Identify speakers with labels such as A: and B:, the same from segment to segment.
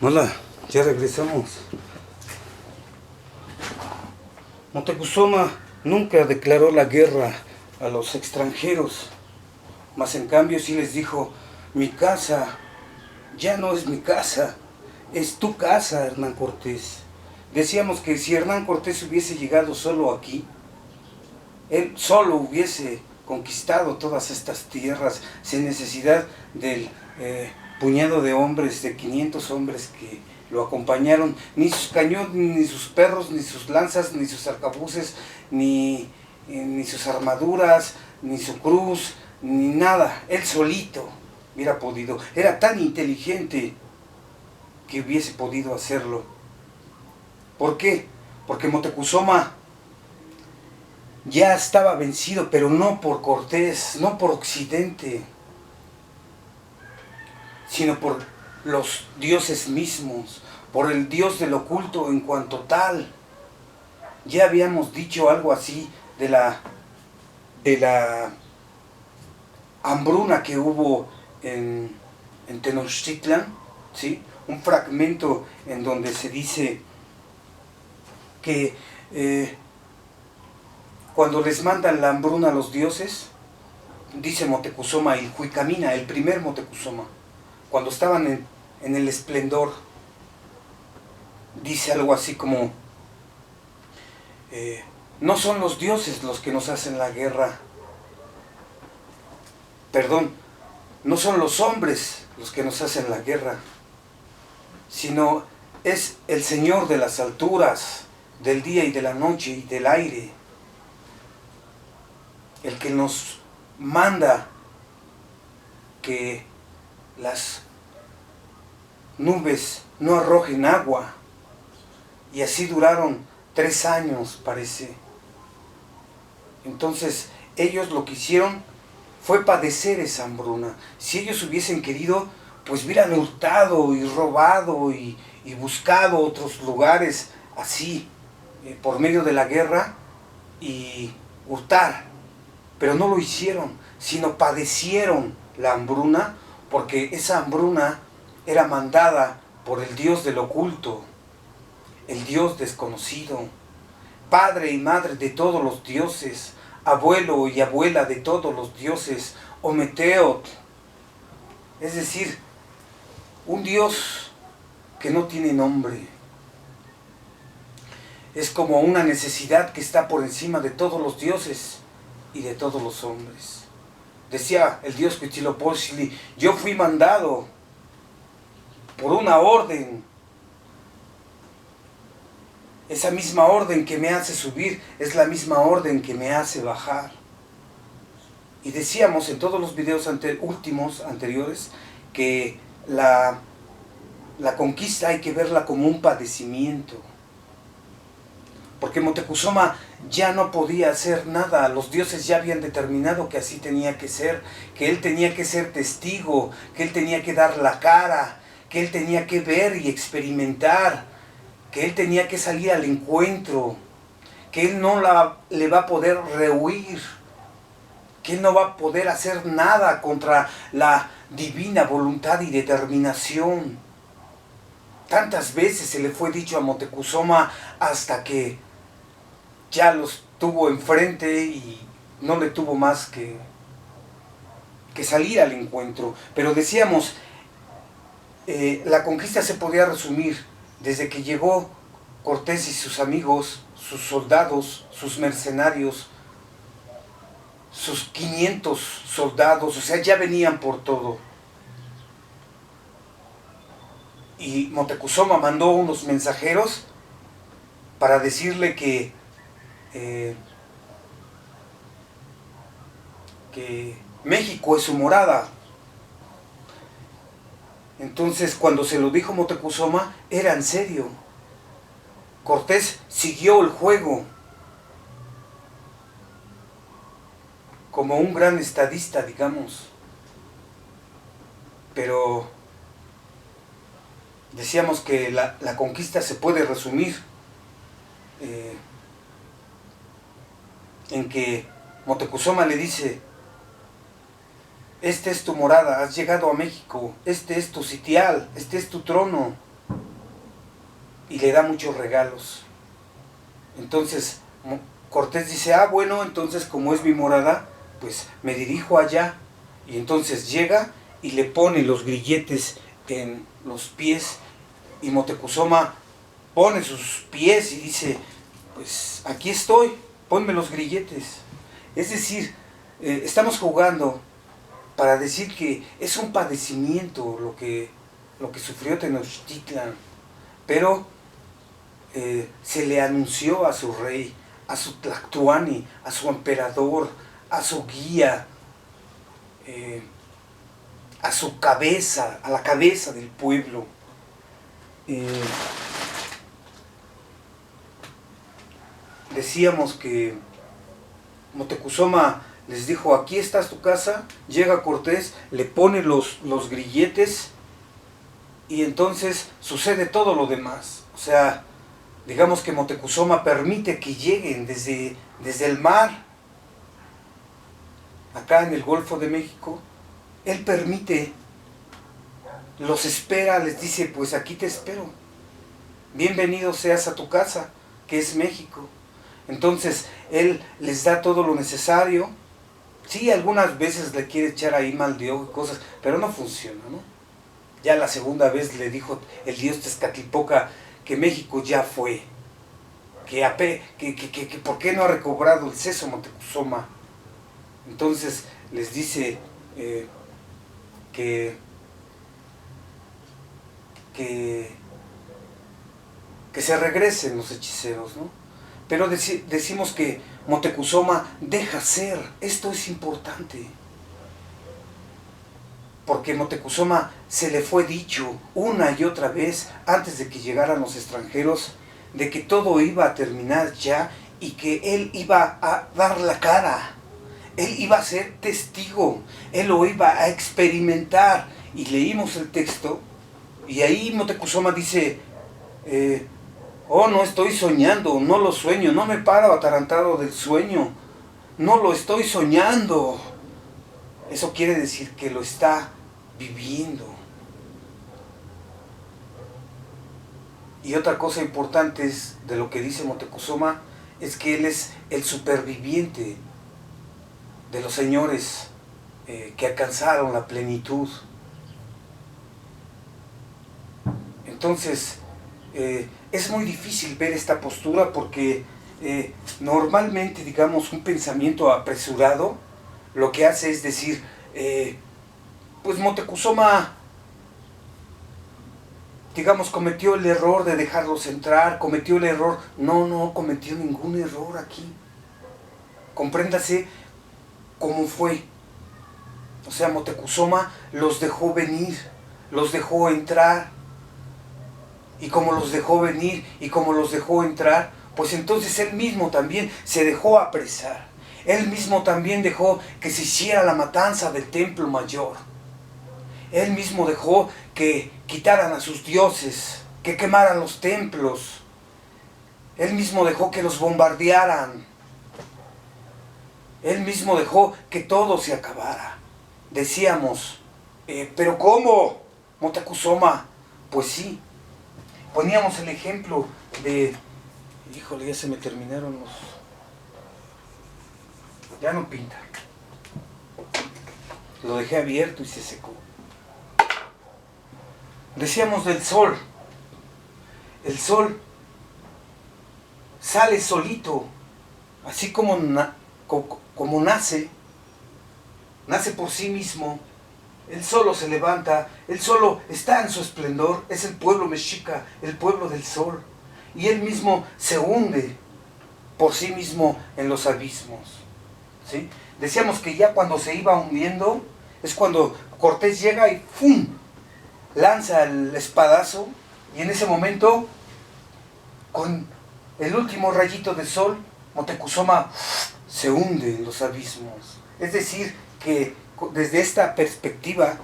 A: Hola, ya regresamos. Moctezuma nunca declaró la guerra a los extranjeros, mas en cambio sí les dijo: mi casa ya no es mi casa, es tu casa, Hernán Cortés. Decíamos que si Hernán Cortés hubiese llegado solo aquí, él solo hubiese conquistado todas estas tierras sin necesidad del puñado de hombres, de 500 hombres que lo acompañaron, ni sus cañones, ni sus perros, ni sus lanzas, ni sus arcabuces, ni sus armaduras, ni su cruz, ni nada. Él solito hubiera podido. Era tan inteligente que hubiese podido hacerlo. ¿Por qué? Porque Moctezuma ya estaba vencido, pero no por Cortés, no por Occidente, sino por los dioses mismos, por el dios del oculto en cuanto tal. Ya habíamos dicho algo así de la hambruna que hubo en Tenochtitlan, ¿sí? Un fragmento en donde se dice que cuando les mandan la hambruna a los dioses, dice Moctezuma Ilhuicamina, el primer Moctezuma, cuando estaban en el esplendor, dice algo así como: no son los dioses los que nos hacen la guerra, perdón, no son los hombres los que nos hacen la guerra, sino es el Señor de las alturas, del día y de la noche y del aire, el que nos manda que las nubes no arrojen agua. Y así duraron 3 años, parece. Entonces ellos lo que hicieron fue padecer esa hambruna. Si ellos hubiesen querido, pues hubieran hurtado y robado y buscado otros lugares así, por medio de la guerra, y hurtar. Pero no lo hicieron, sino padecieron la hambruna, porque esa hambruna era mandada por el dios del oculto, el dios desconocido, padre y madre de todos los dioses, abuelo y abuela de todos los dioses, Ometeotl. Es decir, un dios que no tiene nombre. Es como una necesidad que está por encima de todos los dioses y de todos los hombres. Decía el dios Huitzilopochtli: yo fui mandado por una orden. Esa misma orden que me hace subir es la misma orden que me hace bajar. Y decíamos en todos los videos últimos anteriores que la conquista hay que verla como un padecimiento. Porque Moctezuma ya no podía hacer nada. Los dioses ya habían determinado que así tenía que ser, que él tenía que ser testigo, que él tenía que dar la cara, que él tenía que ver y experimentar, que él tenía que salir al encuentro, que él no le va a poder rehuir, que él no va a poder hacer nada contra la divina voluntad y determinación. Tantas veces se le fue dicho a Moctezuma hasta que ya los tuvo enfrente y no le tuvo más que salir al encuentro. Pero decíamos, la conquista se podía resumir desde que llegó Cortés y sus amigos, sus soldados, sus mercenarios, sus 500 soldados, o sea, ya venían por todo. Y Moctezuma mandó unos mensajeros para decirle que México es su morada. Entonces, cuando se lo dijo Moctezuma, era en serio. Cortés siguió el juego como un gran estadista, digamos. Pero decíamos que la conquista se puede resumir en que Moctezuma le dice: esta es tu morada, has llegado a México, este es tu sitial, este es tu trono. y le da muchos regalos. Entonces Cortés dice, bueno, entonces como es mi morada, pues me dirijo allá. Y entonces llega y le pone los grilletes en los pies, y Moctezuma pone sus pies y dice, pues aquí estoy, ponme los grilletes. Es decir, estamos jugando para decir que es un padecimiento lo que sufrió Tenochtitlan, pero se le anunció a su rey, a su Tlactuani, a su emperador, a su guía, a su cabeza, a la cabeza del pueblo. Decíamos que Moctezuma les dijo, aquí está tu casa. Llega Cortés, le pone los grilletes, y entonces sucede todo lo demás. O sea, digamos que Moctezuma permite que lleguen desde el mar, acá en el Golfo de México. Él permite, los espera, les dice, pues aquí te espero. Bienvenido seas a tu casa, que es México. Entonces, él les da todo lo necesario. Sí, algunas veces le quiere echar ahí mal de ojo y cosas, pero no funciona, ¿no? Ya la segunda vez le dijo el dios Tezcatlipoca que México ya fue. Que ¿por qué no ha recobrado el seso Moctezuma? Entonces les dice que se regresen los hechiceros, ¿no? Pero decimos que Moctezuma deja ser. Esto es importante, porque Moctezuma se le fue dicho una y otra vez antes de que llegaran los extranjeros de que todo iba a terminar ya y que él iba a dar la cara, él iba a ser testigo, él lo iba a experimentar. Y leímos el texto y ahí Moctezuma dice, no estoy soñando, no lo sueño, no me paro atarantado del sueño, no lo estoy soñando. Eso quiere decir que lo está viviendo. Y otra cosa importante es de lo que dice Moctezuma, es que él es el superviviente de los señores que alcanzaron la plenitud. Entonces, es muy difícil ver esta postura porque normalmente, digamos, un pensamiento apresurado lo que hace es decir, pues Moctezuma, digamos, cometió el error de dejarlos entrar, cometió el error. No cometió ningún error aquí. Compréndase cómo fue. O sea, Moctezuma los dejó venir, los dejó entrar. Y como los dejó venir y como los dejó entrar, pues entonces él mismo también se dejó apresar. Él mismo también dejó que se hiciera la matanza del templo mayor. Él mismo dejó que quitaran a sus dioses, que quemaran los templos. Él mismo dejó que los bombardearan. Él mismo dejó que todo se acabara. Decíamos, ¿pero cómo, Moctezuma? Pues sí, poníamos el ejemplo de... Híjole, ya se me terminaron los... Ya no pinta. Lo dejé abierto y se secó. Decíamos del sol. El sol sale solito, así como nace por sí mismo. Él solo se levanta, él solo está en su esplendor. Es el pueblo mexica, el pueblo del sol. Y él mismo se hunde por sí mismo en los abismos, ¿sí? Decíamos que ya cuando se iba hundiendo es cuando Cortés llega y ¡fum!, lanza el espadazo, y en ese momento, con el último rayito de sol, Moctezuma se hunde en los abismos. Es decir, que desde esta perspectiva,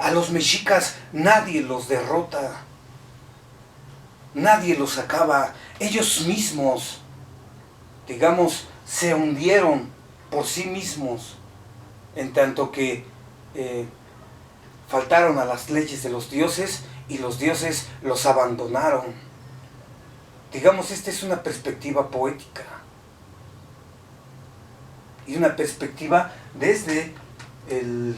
A: a los mexicas nadie los derrota, nadie los acaba. Ellos mismos, digamos, se hundieron por sí mismos, en tanto que faltaron a las leyes de los dioses y los dioses los abandonaron. digamos, esta es una perspectiva poética. Y una perspectiva desde el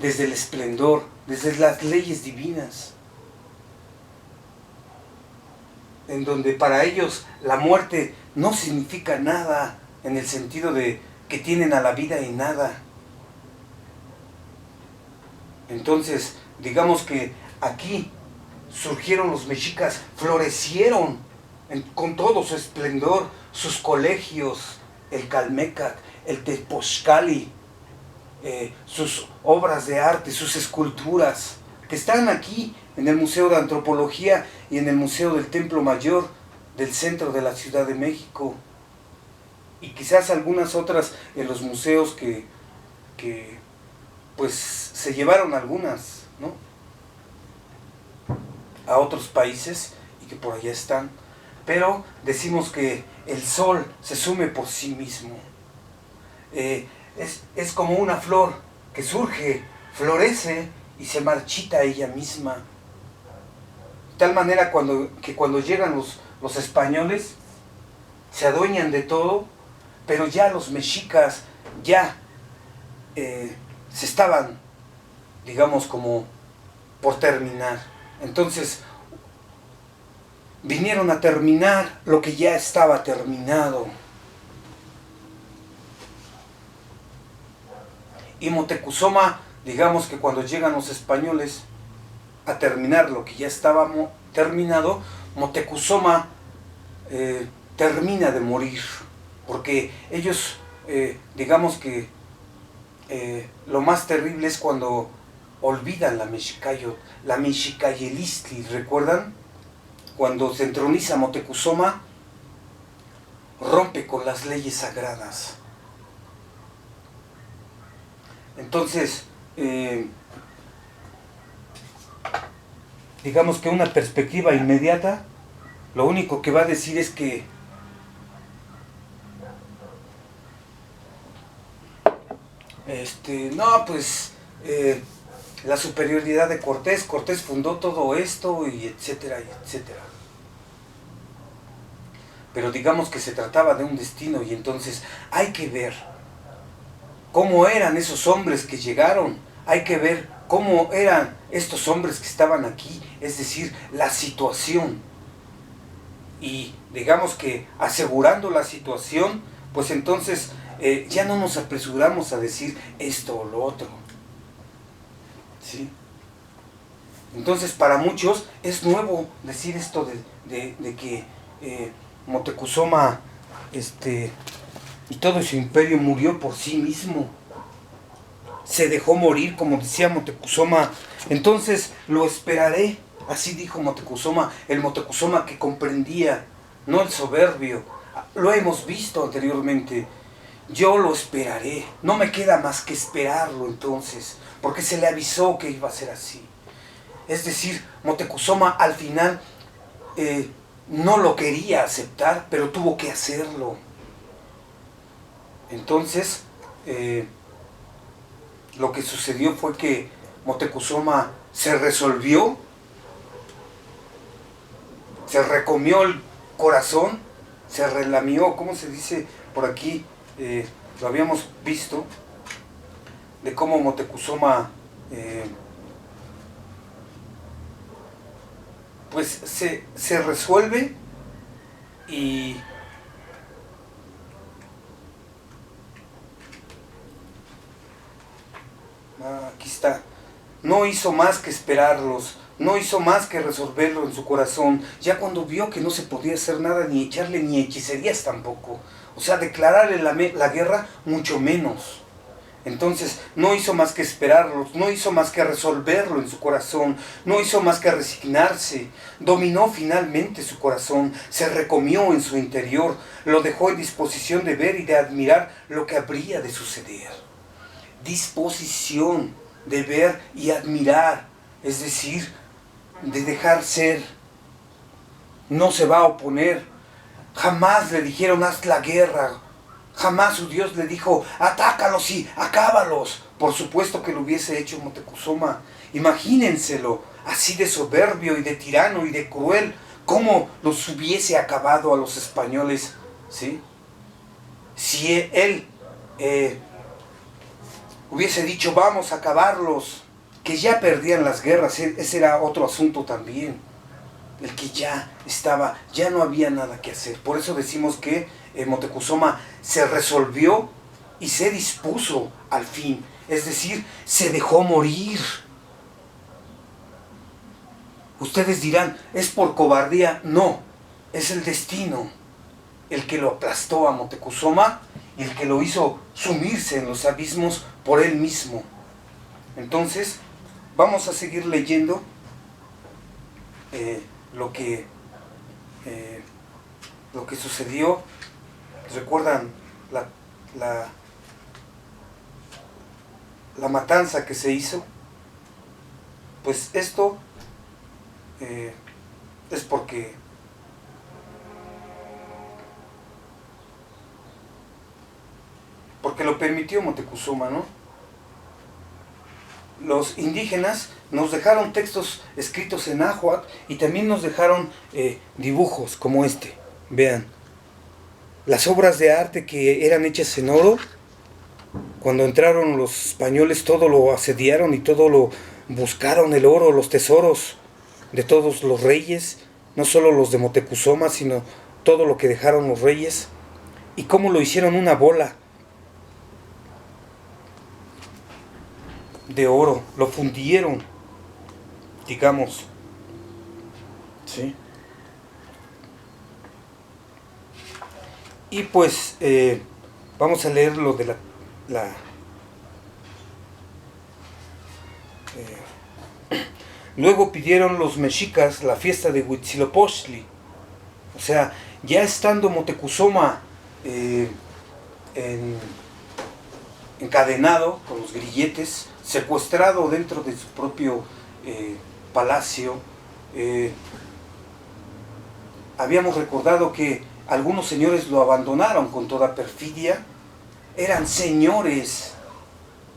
A: esplendor, desde las leyes divinas, en donde para ellos la muerte no significa nada, en el sentido de que tienen a la vida y nada. Entonces, digamos que aquí surgieron los mexicas, florecieron con todo su esplendor, sus colegios, el Calmecac, el Tepozcali, sus obras de arte, sus esculturas, que están aquí en el Museo de Antropología y en el Museo del Templo Mayor del centro de la Ciudad de México, y quizás algunas otras en los museos que pues se llevaron algunas, ¿no?, a otros países y que por allá están. Pero decimos que el sol se sume por sí mismo. Es como una flor que surge, florece y se marchita ella misma. De tal manera que cuando llegan los españoles, se adueñan de todo, pero ya los mexicas ya se estaban, digamos, como por terminar. Entonces vinieron a terminar lo que ya estaba terminado. Y Moctezuma, digamos que cuando llegan los españoles a terminar lo que ya estaba terminado, Moctezuma termina de morir, porque ellos, digamos que lo más terrible es cuando olvidan la Mexicayelistli, ¿recuerdan? Cuando se entroniza Moctezuma, rompe con las leyes sagradas. Entonces, digamos que una perspectiva inmediata, lo único que va a decir es que no, pues la superioridad de Cortés fundó todo esto, y etcétera, y etcétera. Pero digamos que se trataba de un destino, y entonces hay que ver cómo eran esos hombres que llegaron, hay que ver cómo eran estos hombres que estaban aquí, es decir, la situación. Y digamos que asegurando la situación, pues entonces ya no nos apresuramos a decir esto o lo otro, ¿sí? Entonces para muchos es nuevo decir esto de que Moctezuma y todo su imperio murió por sí mismo, se dejó morir, como decía Moctezuma. Entonces lo esperaré, así dijo Moctezuma, el Moctezuma que comprendía, no el soberbio. Lo hemos visto anteriormente. Yo lo esperaré, no me queda más que esperarlo entonces, porque se le avisó que iba a ser así. Es decir, Moctezuma al final no lo quería aceptar, pero tuvo que hacerlo. Entonces, lo que sucedió fue que Moctezuma se resolvió, se recomió el corazón, se relamió, ¿cómo se dice por aquí? Lo habíamos visto, de cómo Moctezuma pues se resuelve y aquí está. No hizo más que esperarlos, no hizo más que resolverlo en su corazón, ya cuando vio que no se podía hacer nada, ni echarle ni hechicerías tampoco. O sea, declararle la guerra, mucho menos. Entonces, no hizo más que esperarlos, no hizo más que resolverlo en su corazón, no hizo más que resignarse. Dominó finalmente su corazón, se recomió en su interior, lo dejó en disposición de ver y de admirar lo que habría de suceder. Disposición de ver y admirar, es decir, de dejar ser. No se va a oponer. Jamás le dijeron haz la guerra. Jamás su Dios le dijo atácalos y acábalos. Por supuesto que lo hubiese hecho Moctezuma. Imagínenselo, así de soberbio y de tirano y de cruel, cómo los hubiese acabado a los españoles, ¿sí? Si él hubiese dicho vamos a acabarlos, que ya perdían las guerras, ese era otro asunto también, el que ya no había nada que hacer. Por eso decimos que Moctezuma se resolvió y se dispuso al fin, es decir, se dejó morir. Ustedes dirán, ¿es por cobardía? No, es el destino el que lo aplastó a Moctezuma y el que lo hizo sumirse en los abismos por él mismo. Entonces, vamos a seguir leyendo lo que sucedió. ¿Recuerdan la matanza que se hizo? Pues esto es porque lo permitió Moctezuma, ¿no? Los indígenas nos dejaron textos escritos en náhuatl y también nos dejaron dibujos como este. Vean, las obras de arte que eran hechas en oro. Cuando entraron los españoles todo lo asediaron y todo lo buscaron, el oro, los tesoros de todos los reyes, no solo los de Moctezuma, sino todo lo que dejaron los reyes, y cómo lo hicieron una bola de oro, lo fundieron, digamos, ¿sí? Y pues vamos a leer lo de luego pidieron los mexicas la fiesta de Huitzilopochtli. O sea, ya estando Moctezuma encadenado con los grilletes, secuestrado dentro de su propio palacio, habíamos recordado que algunos señores lo abandonaron con toda perfidia. Eran señores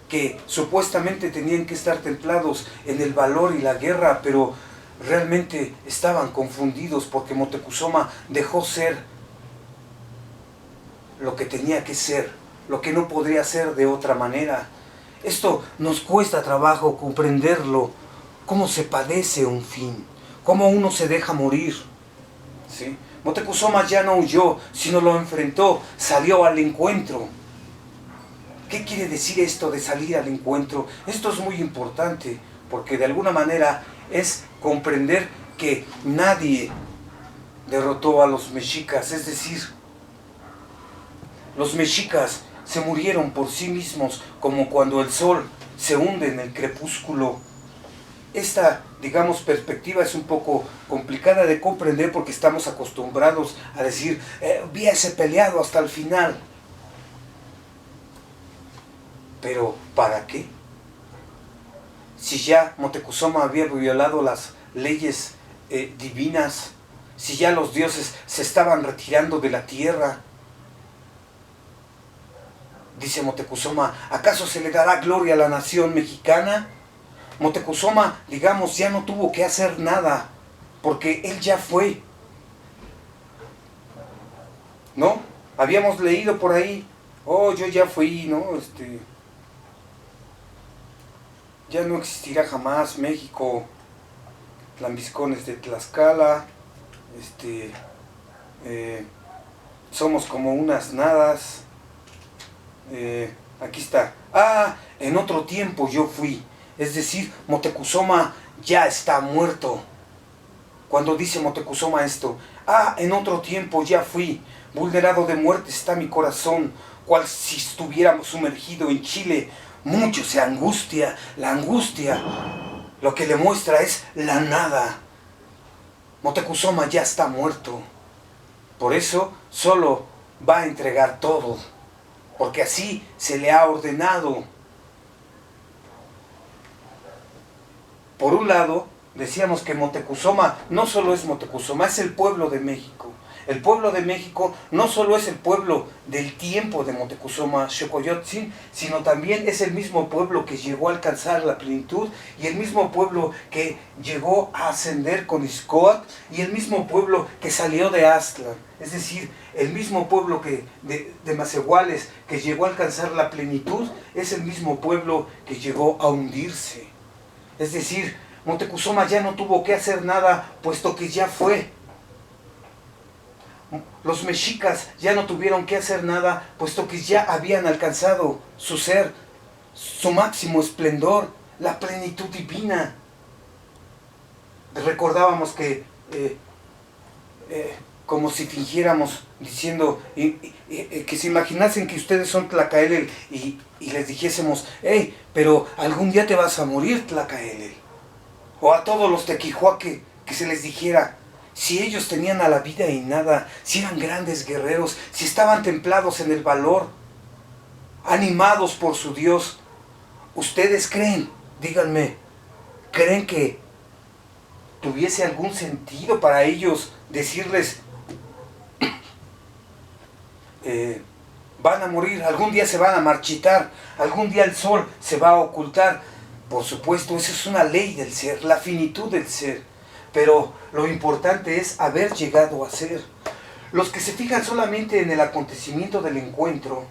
A: que supuestamente tenían que estar templados en el valor y la guerra, pero realmente estaban confundidos porque Moctezuma dejó ser lo que tenía que ser, lo que no podría ser de otra manera. Esto nos cuesta trabajo comprenderlo, cómo se padece un fin, cómo uno se deja morir, ¿sí? Moctezuma ya no huyó, sino lo enfrentó, salió al encuentro. ¿Qué quiere decir esto de salir al encuentro? Esto es muy importante, porque de alguna manera es comprender que nadie derrotó a los mexicas, es decir, los mexicas se murieron por sí mismos, como cuando el sol se hunde en el crepúsculo. Esta, digamos, perspectiva es un poco complicada de comprender porque estamos acostumbrados a decir, hubiese peleado hasta el final. Pero, ¿para qué? Si ya Moctezuma había violado las leyes divinas, si ya los dioses se estaban retirando de la tierra. Dice Moctezuma, ¿acaso se le dará gloria a la nación mexicana? Moctezuma, digamos, ya no tuvo que hacer nada, porque él ya fue. ¿No? Habíamos leído por ahí, yo ya fui, ¿no? Ya no existirá jamás México, lambiscones de Tlaxcala, somos como unas nadas. Aquí está. En otro tiempo yo fui. Es decir, Moctezuma ya está muerto. Cuando dice Moctezuma esto, en otro tiempo ya fui, vulnerado de muerte está mi corazón, cual si estuviera sumergido en Chile. Mucho se angustia, la angustia lo que le muestra es la nada. Moctezuma ya está muerto. Por eso solo va a entregar todo, porque así se le ha ordenado. Por un lado, decíamos que Moctezuma no solo es Moctezuma, es el pueblo de México. El pueblo de México no solo es el pueblo del tiempo de Moctezuma Xocoyotzin, sino también es el mismo pueblo que llegó a alcanzar la plenitud y el mismo pueblo que llegó a ascender con Ixcoatl y el mismo pueblo que salió de Aztlán. Es decir, el mismo pueblo de Macehuales que llegó a alcanzar la plenitud es el mismo pueblo que llegó a hundirse. Es decir, Moctezuma ya no tuvo que hacer nada puesto que ya fue. Los mexicas ya no tuvieron que hacer nada, puesto que ya habían alcanzado su ser, su máximo esplendor, la plenitud divina. Recordábamos que, como si fingiéramos, diciendo, que se imaginasen que ustedes son Tlacaelel y les dijésemos, hey, pero algún día te vas a morir, Tlacaelel. O a todos los tequihuaque que se les dijera, si ellos tenían a la vida y nada, si eran grandes guerreros, si estaban templados en el valor, animados por su Dios, ¿ustedes creen, díganme, creen que tuviese algún sentido para ellos decirles, van a morir, algún día se van a marchitar, algún día el sol se va a ocultar? Por supuesto, eso es una ley del ser, la finitud del ser. Pero lo importante es haber llegado a ser. Los que se fijan solamente en el acontecimiento del encuentro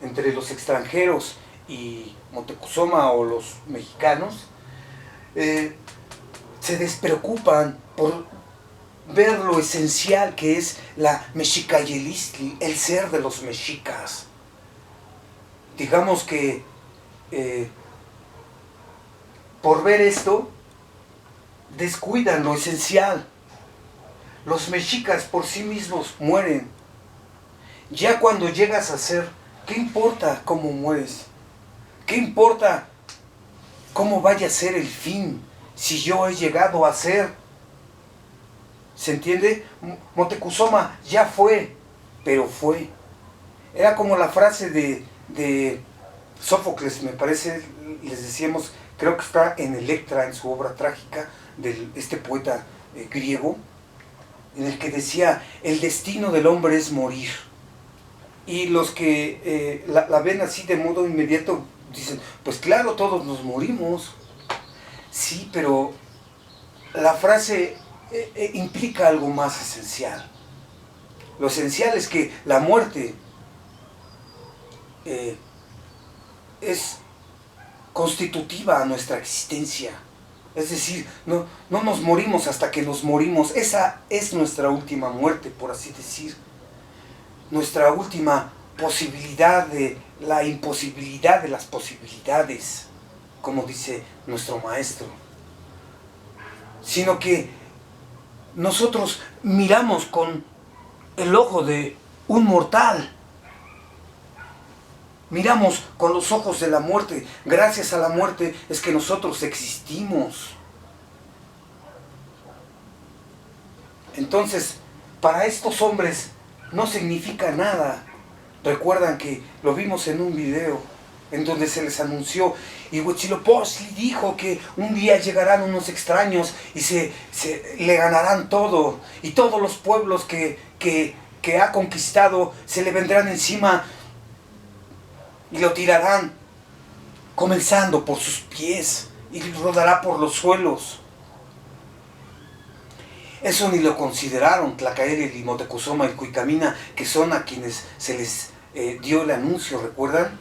A: entre los extranjeros y Moctezuma o los mexicanos, se despreocupan por ver lo esencial que es la Mexicayelistli, el ser de los mexicas. Digamos que por ver esto, descuidan lo esencial. Los mexicas por sí mismos mueren. Ya cuando llegas a ser, ¿qué importa cómo mueres? ¿Qué importa cómo vaya a ser el fin si yo he llegado a ser? ¿Se entiende? Moctezuma ya fue, pero fue. Era como la frase de Sófocles, me parece, les decíamos, creo que está en Electra, en su obra trágica, de este poeta griego, en el que decía, el destino del hombre es morir. Y los que la ven así de modo inmediato dicen, pues claro, todos nos morimos. Sí, pero la frase implica algo más esencial. Lo esencial es que la muerte es constitutiva a nuestra existencia. Es decir, no nos morimos hasta que nos morimos. Esa es nuestra última muerte, por así decir. Nuestra última posibilidad de la imposibilidad de las posibilidades, como dice nuestro maestro. Sino que nosotros miramos con el ojo de un mortal. Miramos con los ojos de la muerte. Gracias a la muerte es que nosotros existimos. Entonces, para estos hombres no significa nada. Recuerdan que lo vimos en un video en donde se les anunció y Huitzilopochtli dijo que un día llegarán unos extraños y le ganarán todo, y todos los pueblos que ha conquistado se le vendrán encima y lo tirarán, comenzando por sus pies, y rodará por los suelos. Eso ni lo consideraron Tlacaelel y Moctezuma y Cuicamina, que son a quienes se les dio el anuncio, ¿recuerdan?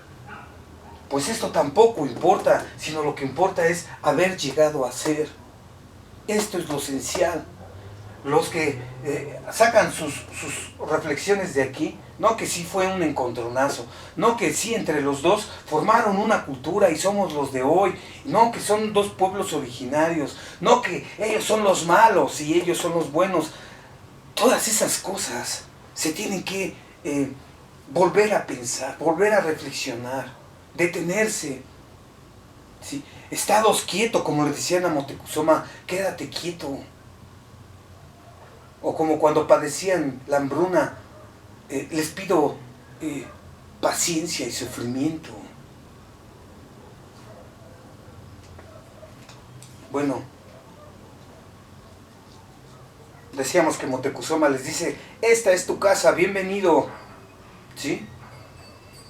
A: Pues esto tampoco importa, sino lo que importa es haber llegado a ser. Esto es lo esencial. Los que sacan sus reflexiones de aquí, no que sí fue un encontronazo, no que sí entre los dos formaron una cultura y somos los de hoy, no que son dos pueblos originarios, no que ellos son los malos y ellos son los buenos. Todas esas cosas se tienen que volver a pensar, volver a reflexionar, detenerse. ¿Sí? Estados quietos, como le decían a Moctezuma, quédate quieto. O como cuando padecían la hambruna, les pido paciencia y sufrimiento. Bueno, decíamos que Moctezuma les dice, esta es tu casa, bienvenido, ¿sí?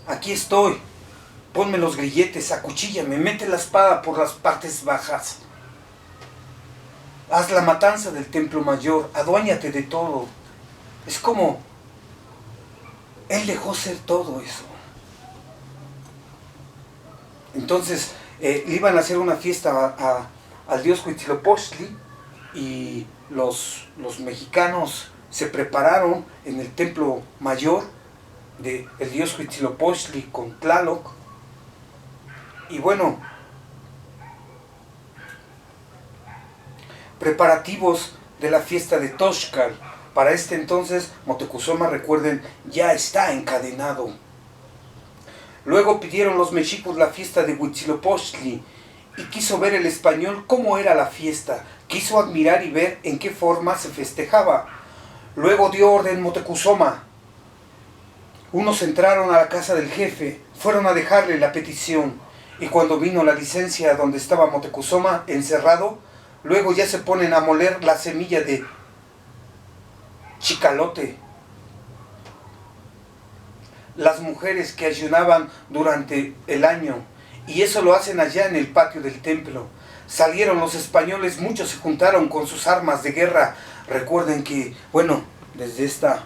A: Aquí estoy, ponme los grilletes, acuchíllame, mete la espada por las partes bajas. Haz la matanza del templo mayor, aduéñate de todo. Es como, él dejó ser todo eso. Entonces, le iban a hacer una fiesta al dios Huitzilopochtli y los mexicanos se prepararon en el templo mayor del dios Huitzilopochtli con Tlaloc. Y bueno, preparativos de la fiesta de Toxcal. Para este entonces, Moctezuma, recuerden, ya está encadenado. Luego pidieron los mexicos la fiesta de Huitzilopochtli y quiso ver el español cómo era la fiesta. Quiso admirar y ver en qué forma se festejaba. Luego dio orden Moctezuma. Unos entraron a la casa del jefe, fueron a dejarle la petición. Y cuando vino la licencia donde estaba Moctezuma encerrado, luego ya se ponen a moler la semilla de chicalote. Las mujeres que ayunaban durante el año, y eso lo hacen allá en el patio del templo. Salieron los españoles, muchos se juntaron con sus armas de guerra. Recuerden que, bueno, desde esta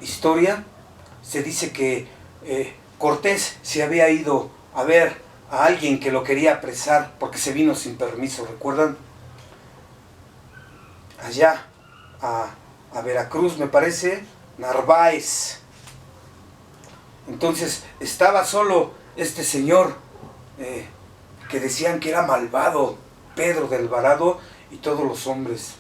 A: historia se dice que Cortés se había ido a ver a alguien que lo quería apresar porque se vino sin permiso, ¿recuerdan? Allá a Veracruz, me parece, Narváez. Entonces estaba solo este señor que decían que era malvado, Pedro de Alvarado y todos los hombres.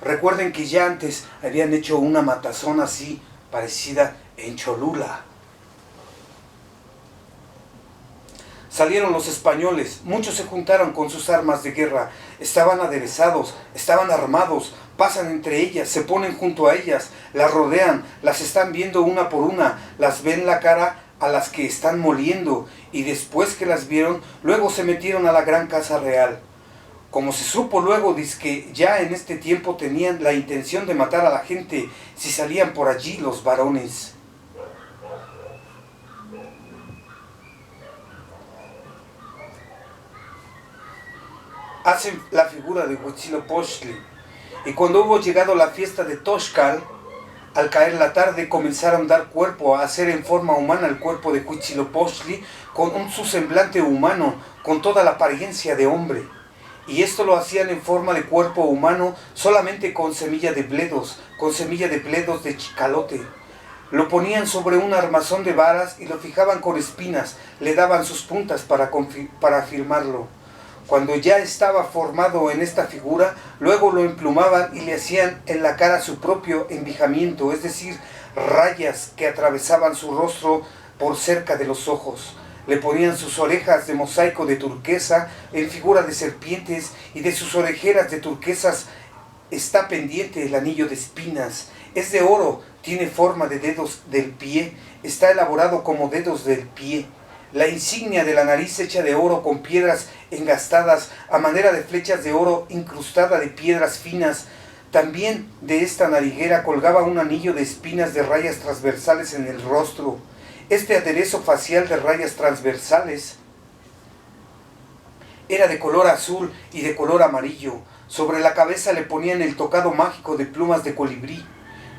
A: Recuerden que ya antes habían hecho una matazón así parecida en Cholula. Salieron los españoles, muchos se juntaron con sus armas de guerra, estaban aderezados, estaban armados, pasan entre ellas, se ponen junto a ellas, las rodean, las están viendo una por una, las ven la cara a las que están moliendo, y después que las vieron, luego se metieron a la gran casa real. Como se supo luego, que ya en este tiempo tenían la intención de matar a la gente si salían por allí los varones. Hacen la figura de Huitzilopochtli. Y cuando hubo llegado la fiesta de Toxcal, al caer la tarde comenzaron a dar cuerpo, a hacer en forma humana el cuerpo de Huitzilopochtli con su semblante humano, con toda la apariencia de hombre. Y esto lo hacían en forma de cuerpo humano solamente con semilla de bledos de chicalote. Lo ponían sobre un armazón de varas y lo fijaban con espinas, le daban sus puntas para afirmarlo. Cuando ya estaba formado en esta figura, luego lo emplumaban y le hacían en la cara su propio envijamiento, es decir, rayas que atravesaban su rostro por cerca de los ojos. Le ponían sus orejas de mosaico de turquesa en figura de serpientes, y de sus orejeras de turquesas está pendiente el anillo de espinas. Es de oro, tiene forma de dedos del pie, está elaborado como dedos del pie. La insignia de la nariz hecha de oro con piedras engastadas a manera de flechas de oro incrustada de piedras finas. También de esta nariguera colgaba un anillo de espinas de rayas transversales en el rostro. Este aderezo facial de rayas transversales era de color azul y de color amarillo. Sobre la cabeza le ponían el tocado mágico de plumas de colibrí.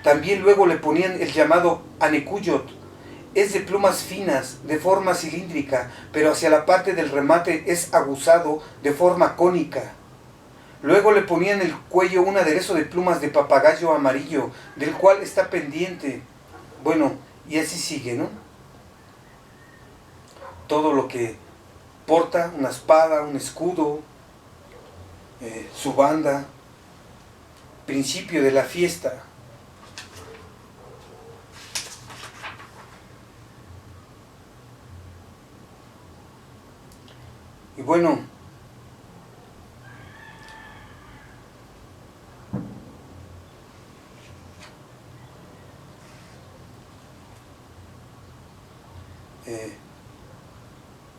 A: También luego le ponían el llamado anecuyot. Es de plumas finas, de forma cilíndrica, pero hacia la parte del remate es aguzado de forma cónica. Luego le ponían en el cuello un aderezo de plumas de papagayo amarillo, del cual está pendiente. Bueno, y así sigue, ¿no? Todo lo que porta, una espada, un escudo, su banda, principio de la fiesta. Y bueno,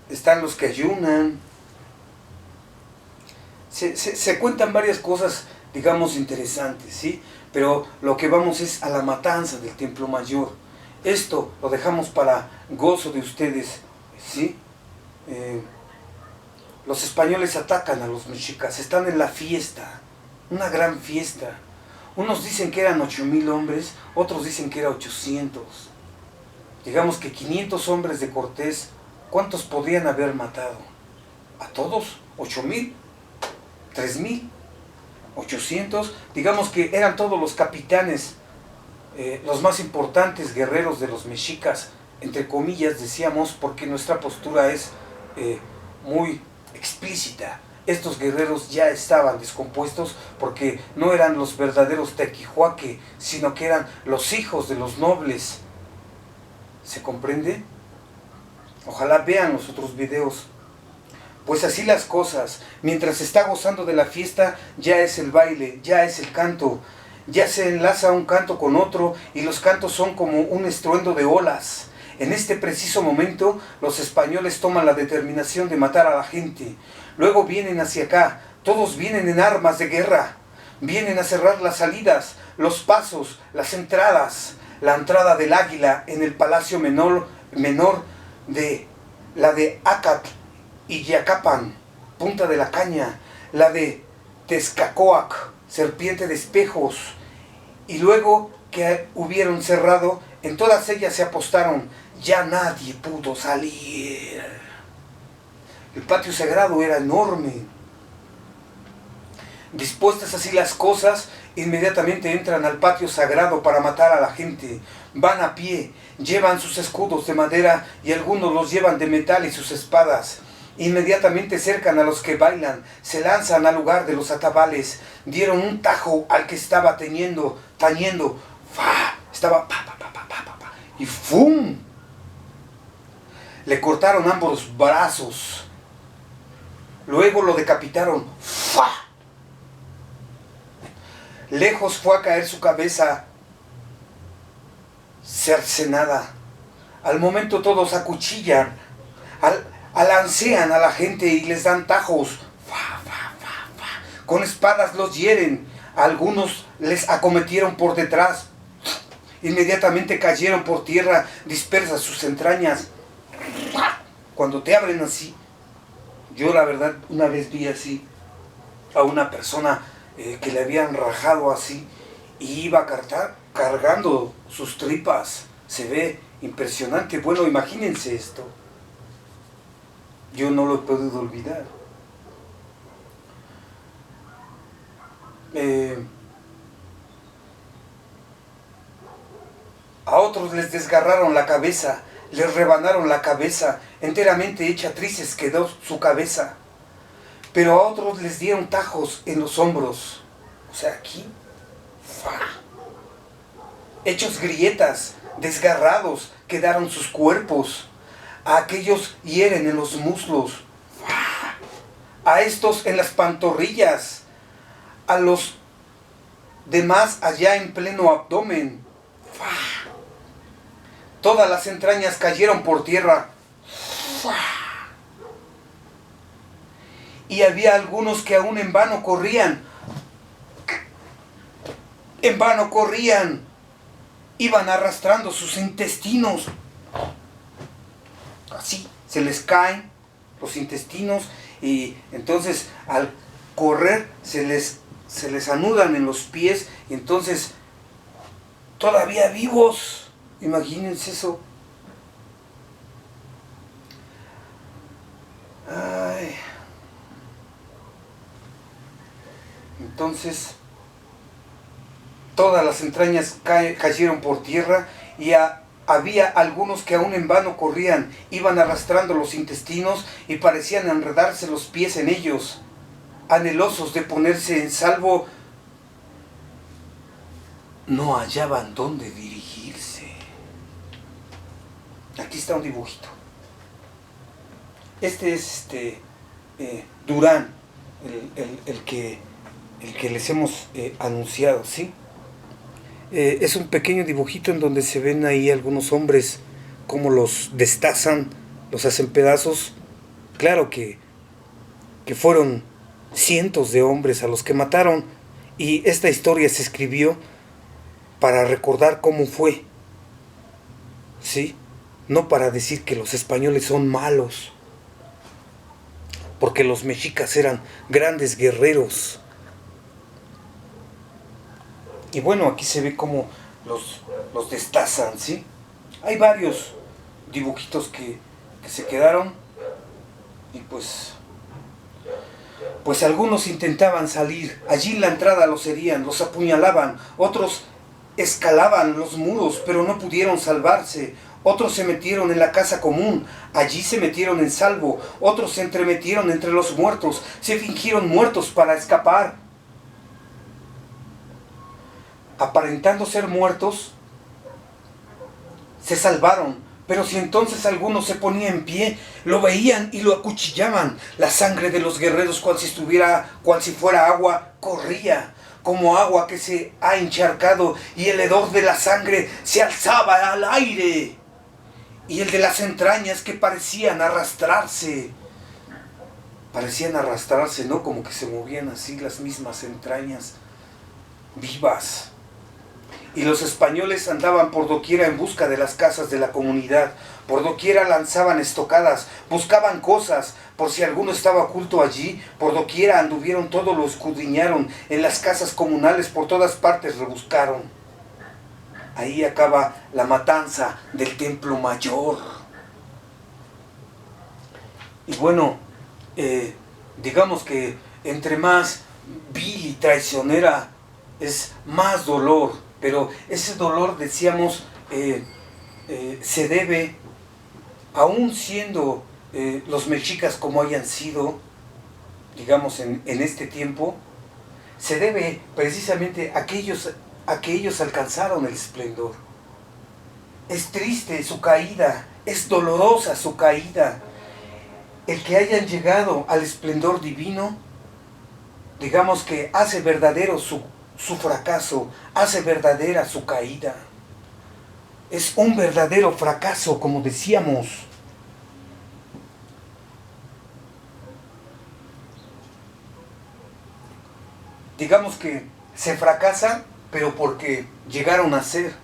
A: están los que ayunan. Se cuentan varias cosas digamos, interesantes, ¿sí? Pero lo que vamos es a la matanza del Templo Mayor. Esto lo dejamos para gozo de ustedes, ¿sí? Los españoles atacan a los mexicas, están en la fiesta, una gran fiesta. Unos dicen que eran 8,000 hombres, otros dicen que eran 800. Digamos que 500 hombres de Cortés, ¿cuántos podrían haber matado? ¿A todos? ¿8,000? ¿3,000? ¿800? Digamos que eran todos los capitanes, los más importantes guerreros de los mexicas, entre comillas decíamos, porque nuestra postura es muy explícita. Estos guerreros ya estaban descompuestos porque no eran los verdaderos tequihuaque, sino que eran los hijos de los nobles. ¿Se comprende? Ojalá vean los otros videos. Pues así las cosas, mientras se está gozando de la fiesta, ya es el baile, ya es el canto, ya se enlaza un canto con otro y los cantos son como un estruendo de olas. En este preciso momento, los españoles toman la determinación de matar a la gente. Luego vienen hacia acá, todos vienen en armas de guerra, vienen a cerrar las salidas, los pasos, las entradas. La entrada del Águila en el Palacio menor de la de Acatl y Yacapan, Punta de la Caña, la de Tezcacoac, Serpiente de Espejos, y luego que hubieron cerrado, en todas ellas se apostaron, ya nadie pudo salir. El patio sagrado era enorme. Dispuestas así las cosas, inmediatamente entran al patio sagrado para matar a la gente. Van a pie, llevan sus escudos de madera y algunos los llevan de metal y sus espadas. Inmediatamente cercan a los que bailan, se lanzan al lugar de los atabales, dieron un tajo al que estaba tañendo, ¡fa! Estaba pa, pa, pa, pa, pa, pa, pa, y ¡fum! Le cortaron ambos brazos, luego lo decapitaron, ¡fa! Lejos fue a caer su cabeza cercenada. Al momento todos acuchillan, alancean a la gente y les dan tajos. Fa, fa, fa, fa. Con espadas los hieren. Algunos les acometieron por detrás. Inmediatamente cayeron por tierra, dispersas sus entrañas. Cuando te abren así, yo la verdad una vez vi así a una persona que le habían rajado así y iba cargando sus tripas. Se ve impresionante. Bueno, imagínense esto. Yo no lo he podido olvidar. A otros les desgarraron la cabeza, les rebanaron la cabeza, enteramente hecha trizas quedó su cabeza. Pero a otros les dieron tajos en los hombros, o sea, aquí, ¡fa! Hechos grietas, desgarrados quedaron sus cuerpos. A aquellos hieren en los muslos, ¡fa! A estos en las pantorrillas, a los demás allá en pleno abdomen, ¡fa! Todas las entrañas cayeron por tierra, ¡fa! Y había algunos que aún en vano corrían, iban arrastrando sus intestinos, así, se les caen los intestinos y entonces al correr se les anudan en los pies y entonces todavía vivos, imagínense eso. Ay. Entonces todas las entrañas cayeron por tierra y había algunos que aún en vano corrían, iban arrastrando los intestinos y parecían enredarse los pies en ellos, anhelosos de ponerse en salvo, no hallaban dónde dirigirse. Aquí está un dibujito. Este es Durán, el que les hemos anunciado, ¿sí? Es un pequeño dibujito en donde se ven ahí algunos hombres como los destazan, los hacen pedazos. Claro que fueron cientos de hombres a los que mataron Y esta historia se escribió para recordar cómo fue, ¿sí? No para decir que los españoles son malos, porque los mexicas eran grandes guerreros. Y bueno, aquí se ve cómo los destazan, ¿sí? Hay varios dibujitos que se quedaron y pues algunos intentaban salir. Allí en la entrada los herían, los apuñalaban, otros escalaban los muros, pero no pudieron salvarse. Otros se metieron en la casa común, allí se metieron en salvo. Otros se entremetieron entre los muertos, se fingieron muertos para escapar. Aparentando ser muertos, se salvaron. Pero si entonces alguno se ponía en pie, lo veían y lo acuchillaban. La sangre de los guerreros, cual si fuera agua, corría como agua que se ha encharcado, y el hedor de la sangre se alzaba al aire, y el de las entrañas que parecían arrastrarse, ¿no? Como que se movían así las mismas entrañas vivas. Y los españoles andaban por doquiera en busca de las casas de la comunidad. Por doquiera lanzaban estocadas, buscaban cosas, por si alguno estaba oculto allí. Por doquiera anduvieron, todo lo escudriñaron, en las casas comunales por todas partes rebuscaron. Ahí acaba la matanza del Templo Mayor. Y bueno, digamos que entre más vil y traicionera es más dolor. Pero ese dolor, decíamos, se debe, aún siendo los mexicas como hayan sido, digamos, en este tiempo, se debe precisamente a que ellos alcanzaron el esplendor. Es triste su caída, es dolorosa su caída. El que hayan llegado al esplendor divino, digamos que hace verdadero su fracaso, hace verdadera su caída. Es un verdadero fracaso, como decíamos. Digamos que se fracasa, pero porque llegaron a ser.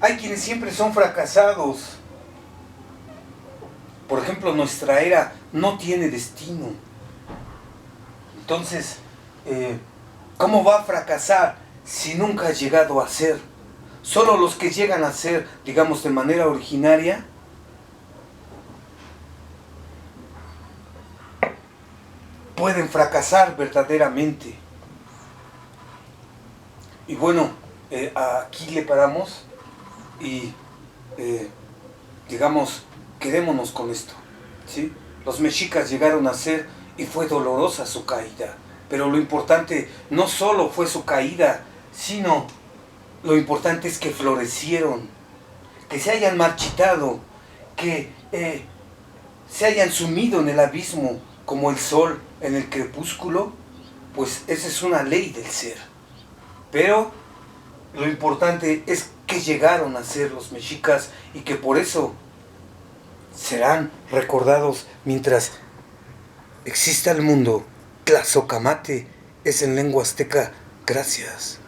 A: Hay quienes siempre son fracasados. Por ejemplo, nuestra era no tiene destino. Entonces, ¿cómo va a fracasar si nunca ha llegado a ser? Solo los que llegan a ser, digamos, de manera originaria, pueden fracasar verdaderamente. Y bueno, aquí le paramos y, digamos, quedémonos con esto, ¿sí? Los mexicas llegaron a ser y fue dolorosa su caída. Pero lo importante no solo fue su caída, sino lo importante es que florecieron, que se hayan marchitado, que se hayan sumido en el abismo como el sol en el crepúsculo. Pues esa es una ley del ser. Pero lo importante es que llegaron a ser los mexicas y que por eso serán recordados mientras exista el mundo. Tlazocamate es en lengua azteca. Gracias.